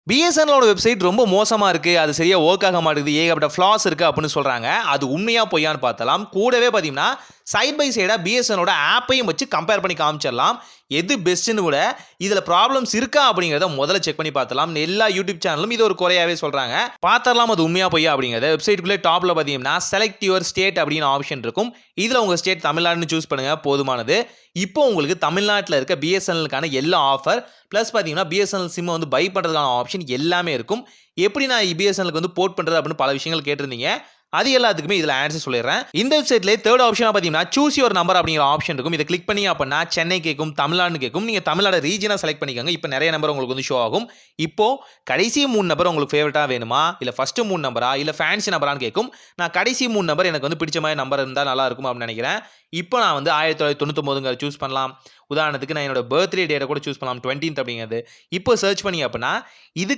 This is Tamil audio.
பிஎஸ்என்எலோட வெப்சைட் ரொம்ப மோசமாக இருக்குது, அது சரியாக ஒர்க் ஆக மாட்டேங்குது, ஏகப்பட்ட ஃப்ளாஸ் இருக்குது அப்படின்னு சொல்கிறாங்க. அது உண்மையாக பொய்யான்னு பார்த்தலாம். கூடவே பார்த்தீங்கன்னா சைட் பை சைடாக பிஎஸ்என்எலோட ஆப்பையும் வச்சு கம்பேர் பண்ணி காமிச்சிடலாம். எது பெஸ்ட்டுன்னு கூட இதில் ப்ராப்ளம்ஸ் இருக்கா அப்படிங்கிறத முதல்ல செக் பண்ணி பார்த்தலாம். எல்லா யூடியூப் சேனலும் இது ஒரு குறையாவே சொல்கிறாங்க. பார்த்தரலாம் அது உண்மையாக பொய்யா அப்படிங்கிறத. வெப்சைட்டுக்குள்ளே டாப்பில் பார்த்தீங்கன்னா செலக்ட் யுவர் ஸ்டேட் அப்படின்னு ஆப்ஷன் இருக்கும். இதில் உங்கள் ஸ்டேட் தமிழ்நாடுன்னு சூஸ் பண்ணுங்கள், போதுமானது. இப்போ உங்களுக்கு தமிழ்நாட்டில் இருக்க பிஎஸ்என்எலுக்கான எல்லா ஆஃபர் ப்ளஸ் பார்த்தீங்கன்னா பிஎஸ்என்எல் சிம்மை வந்து பை பண்ணுறதுக்கான ஆப்ஷன் எல்லாமே இருக்கும். எப்படி நான் பிஎஸ்என்எலுக்கு வந்து போர்ட் பண்ணுறது அப்படின்னு பல விஷயங்கள் கேட்டிருந்தீங்க. அது எல்லாத்துக்குமே இதில் ஆன்சர் சொல்லிடுறேன். இந்த வெப்சைட்லேயே தேர்ட் ஆப்ஷனாக பார்த்தீங்கன்னா சூஸ் யுவர் நம்பர் அப்படிங்கிற ஆப்ஷன் இருக்கும். இதை கிளிக் பண்ணி அப்படின்னா சென்னை கேட்கும், தமிழ்நாடு கேட்கும். நீங்கள் தமிழ்நாடு ரீஜனாக செலக்ட் பண்ணிக்கோங்க. இப்போ நிறைய நம்பர் உங்களுக்கு வந்து ஷோ ஆகும். இப்போ கடைசி 3 நம்பர் உங்களுக்கு ஃபேவரட்டாக வேணுமா, இல்லை ஃபர்ஸ்ட் 3 நம்பரா, இல்லை ஃபேன்சி நம்பரான்னு கேட்கும். நான் கடைசி 3 நம்பர் எனக்கு வந்து பிடிச்ச மாதிரி நம்பர் இருந்தால் நல்லா இருக்கும் அப்படின்னு நினைக்கிறேன். இப்போ நான் வந்து 1999 சூஸ் பண்ணலாம். உதாரணத்துக்கு நான் என்னோட பர்த்டே டேட்டை கூட சூஸ் பண்ணலாம், 20th அப்படிங்கிறது. இப்போ சர்ச் பண்ணி அப்படின்னா இது